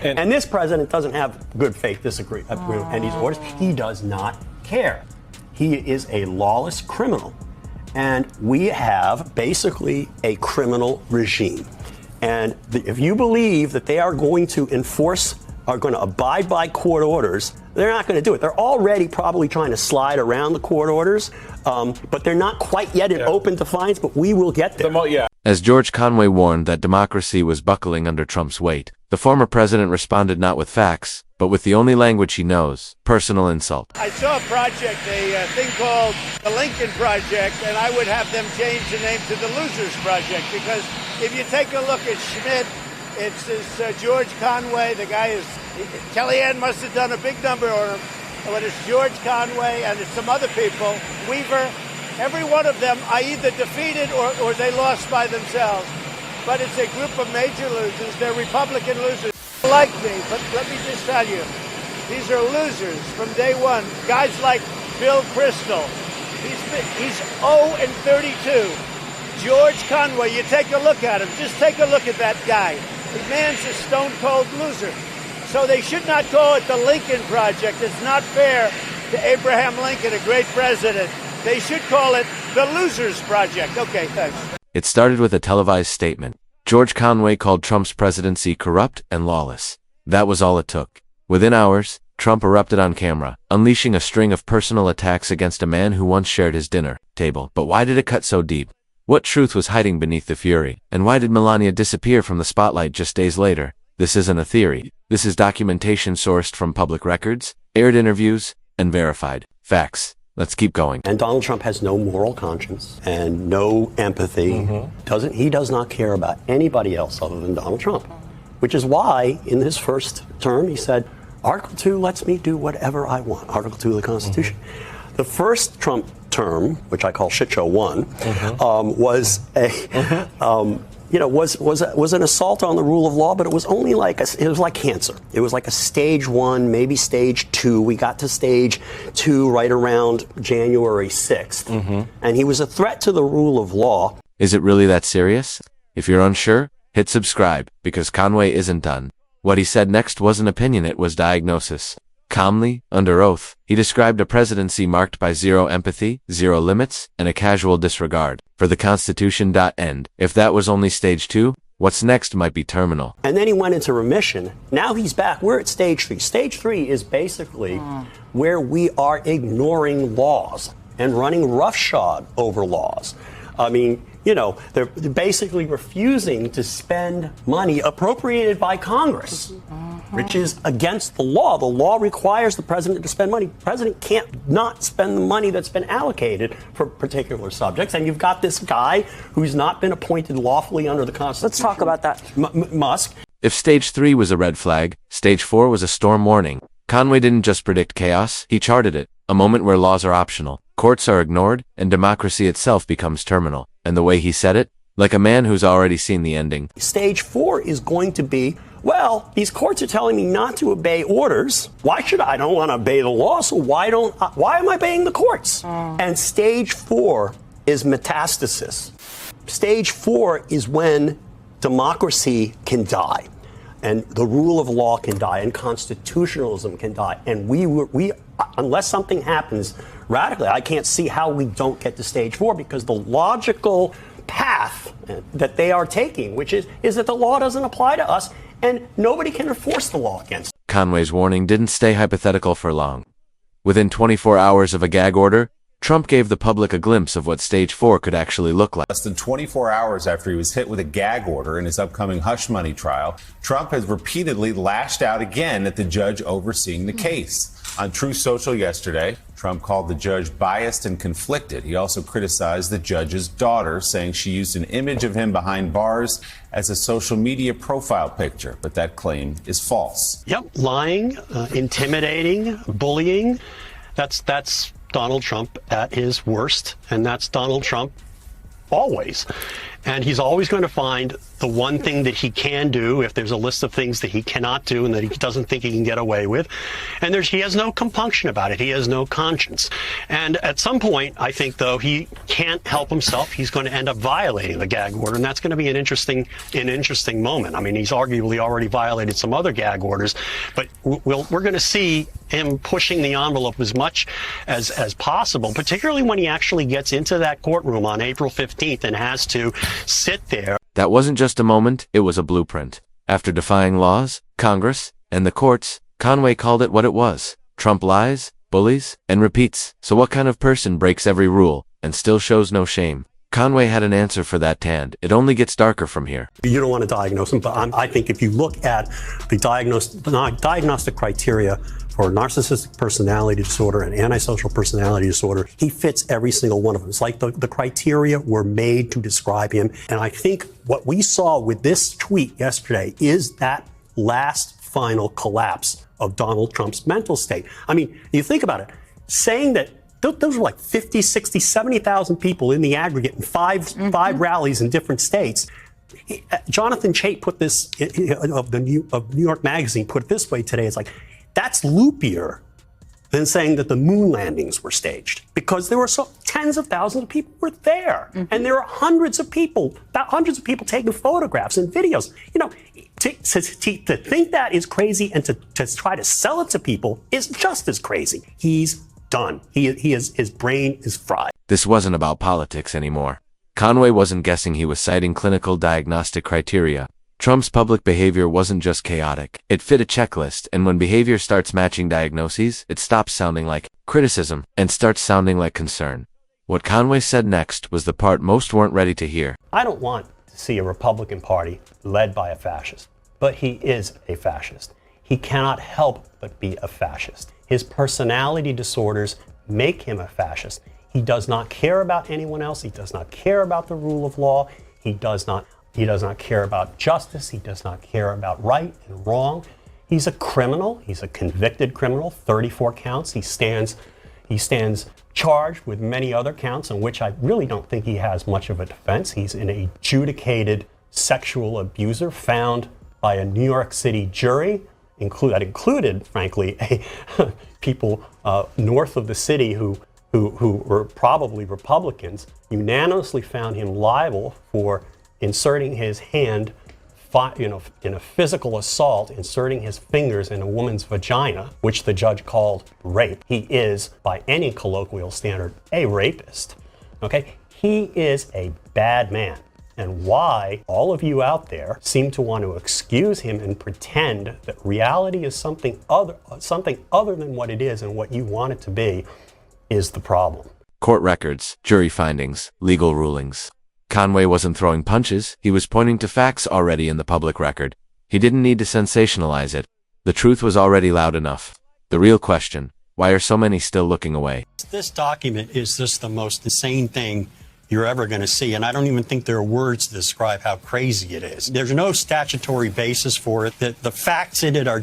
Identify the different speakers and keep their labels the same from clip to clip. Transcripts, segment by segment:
Speaker 1: And this president doesn't have good faith disagreement and these orders. He does not care. He is a lawless criminal. And we have basically a criminal regime. And if you believe that they are going to abide by court orders, they're not going to do it. They're already probably trying to slide around the court orders, but they're not quite yet in open defiance, but we will get there.
Speaker 2: As George Conway warned that democracy was buckling under Trump's weight, the former president responded not with facts, but with the only language he knows, personal insult.
Speaker 3: I saw a project, a thing called the Lincoln Project, and I would have them change the name to the Losers Project, because if you take a look at Schmidt, it's George Conway. The guy is, Kellyanne must have done a big number on him, but it's George Conway and it's some other people, Weaver. Every one of them are either defeated or they lost by themselves. But it's a group of major losers. They're Republican losers. Like me, but let me just tell you, these are losers from day one. Guys like Bill Kristol, he's 0-32. George Conway, you take a look at him. Just take a look at that guy. The man's a stone-cold loser. So they should not call it the Lincoln Project. It's not fair to Abraham Lincoln, a great president. They should call it the Losers Project. Okay, thanks.
Speaker 2: It started with a televised statement. George Conway called Trump's presidency corrupt and lawless. That was all it took. Within hours, Trump erupted on camera, unleashing a string of personal attacks against a man who once shared his dinner table. But why did it cut so deep? What truth was hiding beneath the fury? And why did Melania disappear from the spotlight just days later? This isn't a theory. This is documentation sourced from public records, aired interviews, and verified facts. Let's keep going.
Speaker 1: And Donald Trump has no moral conscience and no empathy. He does not care about anybody else other than Donald Trump, which is why in his first term he said, Article 2 lets me do whatever I want. Article 2 of the Constitution. The first Trump term, which I call Shit Show 1, was an assault on the rule of law, but it was only it was like cancer. It was like a stage 1, maybe stage 2. We got to stage 2 right around January 6th. And he was a threat to the rule of law.
Speaker 2: Is it really that serious? If you're unsure, hit subscribe, because Conway isn't done. What he said next wasn't opinion, it was diagnosis. Calmly, under oath, he described a presidency marked by zero empathy, zero limits, and a casual disregard for the Constitution. End. If that was only stage 2, what's next might be terminal.
Speaker 1: And then he went into remission. Now he's back. We're at stage 3. Stage 3 is basically where we are ignoring laws and running roughshod over laws. I mean, they're basically refusing to spend money appropriated by Congress, which is against the law. The law requires the president to spend money. The president can't not spend the money that's been allocated for particular subjects. And you've got this guy who's not been appointed lawfully under the Constitution.
Speaker 4: Let's talk about that.
Speaker 1: Musk.
Speaker 2: If stage 3 was a red flag, stage 4 was a storm warning. Conway didn't just predict chaos, he charted it. A moment where laws are optional, courts are ignored, and democracy itself becomes terminal. And the way he said it, like a man who's already seen the ending.
Speaker 1: Stage 4 is going to be, well, these courts are telling me not to obey orders. Why should I? I don't want to obey the law, so why am I obeying the courts? And stage 4 is metastasis. Stage 4 is when democracy can die, and the rule of law can die, and constitutionalism can die. And we unless something happens radically, I can't see how we don't get to stage 4, because the logical path that they are taking, which is that the law doesn't apply to us and nobody can enforce the law against us.
Speaker 2: Conway's warning didn't stay hypothetical for long. Within 24 hours of a gag order, Trump gave the public a glimpse of what stage 4 could actually look like.
Speaker 5: Less than 24 hours after he was hit with a gag order in his upcoming hush money trial, Trump has repeatedly lashed out again at the judge overseeing the case. On Truth Social yesterday, Trump called the judge biased and conflicted. He also criticized the judge's daughter, saying she used an image of him behind bars as a social media profile picture. But that claim is false.
Speaker 1: Yep, lying, intimidating, bullying. That's Donald Trump at his worst, and that's Donald Trump always. And he's always going to find the one thing that he can do if there's a list of things that he cannot do and that he doesn't think he can get away with. And he has no compunction about it. He has no conscience. And at some point, I think, though, he can't help himself. He's going to end up violating the gag order. And that's going to be an interesting moment. I mean, he's arguably already violated some other gag orders. But we're going to see him pushing the envelope as much as possible, particularly when he actually gets into that courtroom on April 15th and has to sit there.
Speaker 2: That wasn't just a moment, it was a blueprint. After defying laws, Congress, and the courts, Conway called it what it was. Trump lies, bullies, and repeats. So what kind of person breaks every rule and still shows no shame? Conway had an answer for that, and it only gets darker from here.
Speaker 1: You don't want to diagnose him, but I think if you look at the diagnostic criteria for narcissistic personality disorder and antisocial personality disorder, he fits every single one of them. It's like the criteria were made to describe him. And I think what we saw with this tweet yesterday is that last final collapse of Donald Trump's mental state. I mean, you think about it, saying that those were like 50, 60, 70,000 people in the aggregate in five rallies in different states. Jonathan Chait put this, of New York Magazine, put it this way today. It's like, that's loopier than saying that the moon landings were staged, because there were tens of thousands of people were there. And there are hundreds of people taking photographs and videos. You know, to think that is crazy and to try to sell it to people is just as crazy. He's done. His brain is fried.
Speaker 2: This wasn't about politics anymore. Conway wasn't guessing, he was citing clinical diagnostic criteria. Trump's public behavior wasn't just chaotic. It fit a checklist, and when behavior starts matching diagnoses, it stops sounding like criticism and starts sounding like concern. What Conway said next was the part most weren't ready to hear.
Speaker 1: I don't want to see a Republican Party led by a fascist, but he is a fascist. He cannot help but be a fascist. His personality disorders make him a fascist. He does not care about anyone else. He does not care about the rule of law. He does not care about justice. He does not care about right and wrong. He's a criminal. He's a convicted criminal, 34 counts. He stands charged with many other counts in which I really don't think he has much of a defense. He's an adjudicated sexual abuser found by a New York City jury, that included, frankly, people north of the city who were probably Republicans, unanimously found him liable for inserting his hand, in a physical assault, inserting his fingers in a woman's vagina, which the judge called rape. He is, by any colloquial standard, a rapist. Okay? He is a bad man. And why all of you out there seem to want to excuse him and pretend that reality is something other than what it is and what you want it to be is the problem.
Speaker 2: Court records, jury findings, legal rulings. Conway wasn't throwing punches, he was pointing to facts already in the public record. He didn't need to sensationalize it. The truth was already loud enough. The real question, why are so many still looking away?
Speaker 1: This document is just the most insane thing you're ever going to see, and I don't even think there are words to describe how crazy it is. There's no statutory basis for it. The facts in it are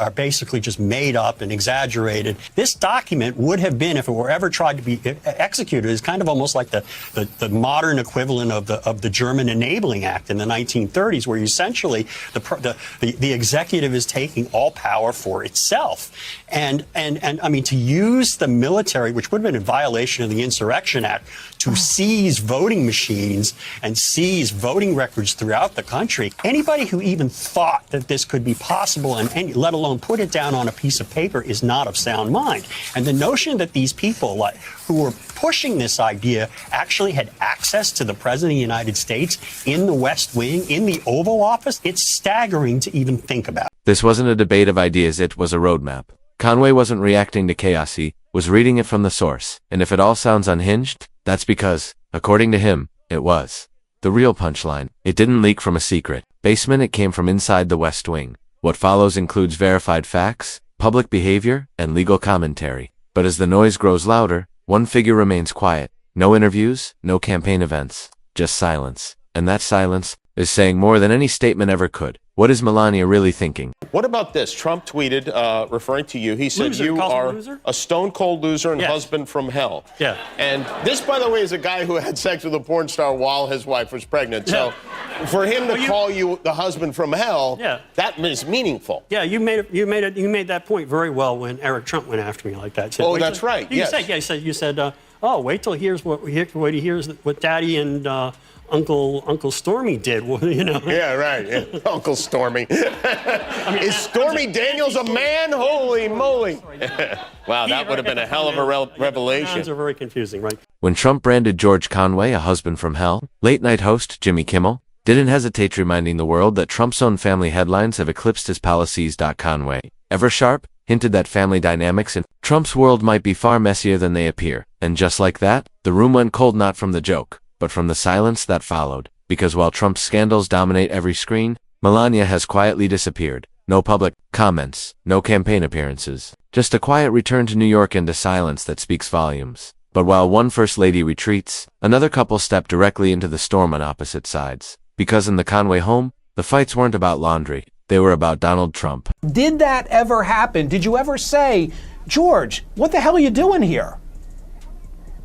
Speaker 1: basically just made up and exaggerated. This document would have been, if it were ever tried to be executed, is kind of almost like the modern equivalent of the German Enabling Act in the 1930s, where essentially the executive is taking all power for itself. And I mean, to use the military, which would have been in violation of the Insurrection Act, to seize voting machines and seize voting records throughout the country. Anybody who even thought that this could be possible, and let alone put it down on a piece of paper, is not of sound mind. And the notion that these people who were pushing this idea actually had access to the President of the United States in the West Wing, in the Oval Office, it's staggering to even think about.
Speaker 2: This wasn't a debate of ideas, it was a roadmap. Conway wasn't reacting to chaos, he was reading it from the source. And if it all sounds unhinged, that's because, according to him, it was. The real punchline, it didn't leak from a secret basement, it came from inside the West Wing. What follows includes verified facts, public behavior, and legal commentary. But as the noise grows louder, one figure remains quiet. No interviews, no campaign events, just silence. And that silence is saying more than any statement ever could. What is Melania really thinking?
Speaker 4: What about this? Trump tweeted, referring to you, he said
Speaker 1: Loser,
Speaker 4: you
Speaker 1: calls him
Speaker 4: are
Speaker 1: loser?
Speaker 4: a stone-cold loser and
Speaker 1: Yes.
Speaker 4: husband from hell.
Speaker 1: Yeah.
Speaker 4: And this, by the way, is a guy who had sex with a porn star while his wife was pregnant. So for him to call you the husband from hell, that is meaningful.
Speaker 1: Yeah, you made that point very well when Eric Trump went after me like that. Said,
Speaker 4: Oh, that's right.
Speaker 1: You
Speaker 4: Yes.
Speaker 1: said, you said, oh, wait till he hears what Daddy and Uncle Stormy did. You know.
Speaker 4: Yeah, right. Yeah. Uncle Stormy. Is Stormy Daniels a man? Holy moly. Wow, that would have been a hell of a revelation.
Speaker 1: Pronouns are very confusing, right?
Speaker 2: When Trump branded George Conway a husband from hell, late-night host Jimmy Kimmel didn't hesitate reminding the world that Trump's own family headlines have eclipsed his policies. Conway, ever sharp, hinted that family dynamics in Trump's world might be far messier than they appear. And just like that, the room went cold not from the joke, but from the silence that followed. Because while Trump's scandals dominate every screen, Melania has quietly disappeared. No public comments, no campaign appearances. Just a quiet return to New York and a silence that speaks volumes. But while one first lady retreats, another couple step directly into the storm on opposite sides. Because in the Conway home, the fights weren't about laundry. They were about Donald Trump.
Speaker 6: Did that ever happen? Did you ever say, George, what the hell are you doing here?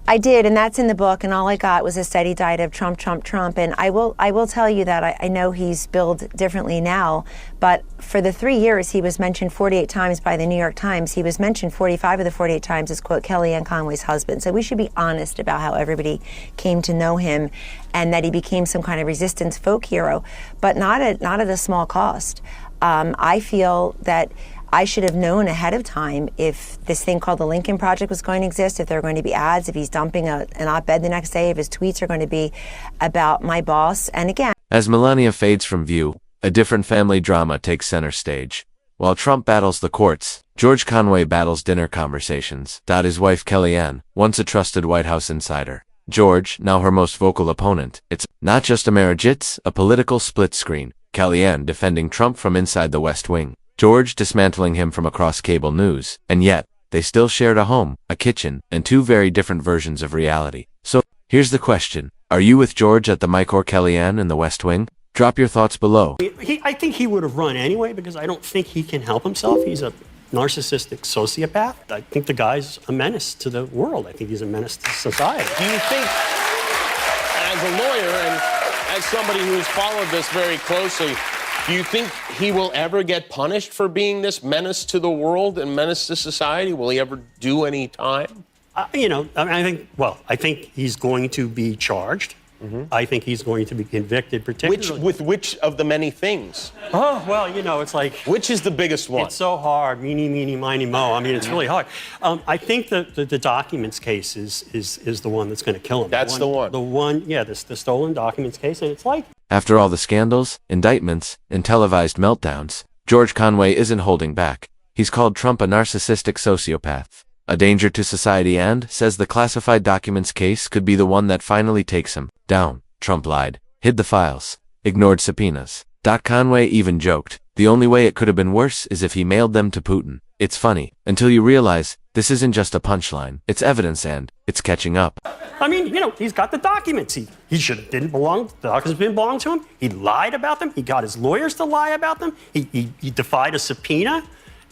Speaker 7: I did, and that's in the book, and all I got was a steady diet of Trump, Trump, Trump. And I will tell you that I know he's billed differently now, but for the 3 years he was mentioned 48 times by the New York Times. He was mentioned 45 of the 48 times as, quote, Kellyanne Conway's husband. So we should be honest about how everybody came to know him and that he became some kind of resistance folk hero, but not at a small cost. I feel that I should have known ahead of time if this thing called the Lincoln Project was going to exist, if there are going to be ads, if he's dumping an op-ed the next day, if his tweets are going to be about my boss. And again,
Speaker 2: as Melania fades from view, a different family drama takes center stage. While Trump battles the courts, George Conway battles dinner conversations. His wife Kellyanne, once a trusted White House insider. George, now her most vocal opponent. It's not just a marriage, it's a political split screen. Kellyanne defending Trump from inside the West Wing. George dismantling him from across cable news, and yet, they still shared a home, a kitchen, and two very different versions of reality. So, here's the question. Are you with George at the mic or Kellyanne in the West Wing? Drop your thoughts below.
Speaker 1: I think he would have run anyway because I don't think he can help himself. He's a narcissistic sociopath. I think the guy's a menace to the world. I think he's a menace to society.
Speaker 4: Do you think, as a lawyer and as somebody who's followed this very closely, do you think he will ever get punished for being this menace to the world and menace to society? Will he ever do any time?
Speaker 1: I think he's going to be charged. I think he's going to be convicted, particularly.
Speaker 4: With which of the many things?
Speaker 1: Oh, well, it's like...
Speaker 4: Which is the biggest one?
Speaker 1: It's so hard. Meeny, meeny, miny, mo. I mean, it's really hard. I think the documents case is the one that's going to kill him.
Speaker 4: That's the one.
Speaker 1: The one, yeah, the stolen documents case. And it's like...
Speaker 2: After all the scandals, indictments, and televised meltdowns, George Conway isn't holding back. He's called Trump a narcissistic sociopath, a danger to society, and says the classified documents case could be the one that finally takes him down. Trump lied, hid the files, ignored subpoenas. Conway even joked, the only way it could have been worse is if he mailed them to Putin. It's funny, until you realize this isn't just a punchline, it's evidence and it's catching up.
Speaker 1: I mean, he's got the documents. He didn't belong, the documents didn't belong to him. He lied about them. He got his lawyers to lie about them. He defied a subpoena,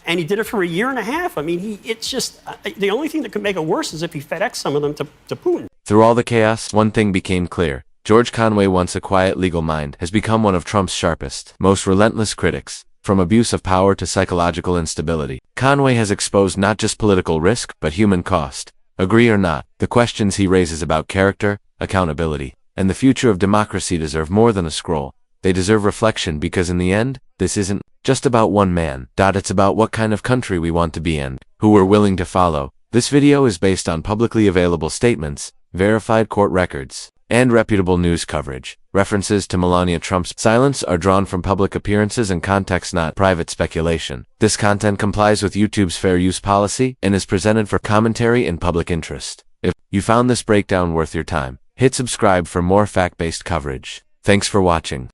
Speaker 1: and he did it for a year and a half. I mean, it's just, the only thing that could make it worse is if he FedExed some of them to Putin.
Speaker 2: Through all the chaos, one thing became clear. George Conway, once a quiet legal mind, has become one of Trump's sharpest, most relentless critics. From abuse of power to psychological instability, Conway has exposed not just political risk, but human cost. Agree or not, the questions he raises about character, accountability, and the future of democracy deserve more than a scroll. They deserve reflection because in the end, this isn't just about one man. It's about what kind of country we want to be and who we're willing to follow. This video is based on publicly available statements, verified court records, and reputable news coverage. References to Melania Trump's silence are drawn from public appearances and context, not private speculation. This content complies with YouTube's fair use policy and is presented for commentary and public interest. If you found this breakdown worth your time, hit subscribe for more fact-based coverage. Thanks for watching.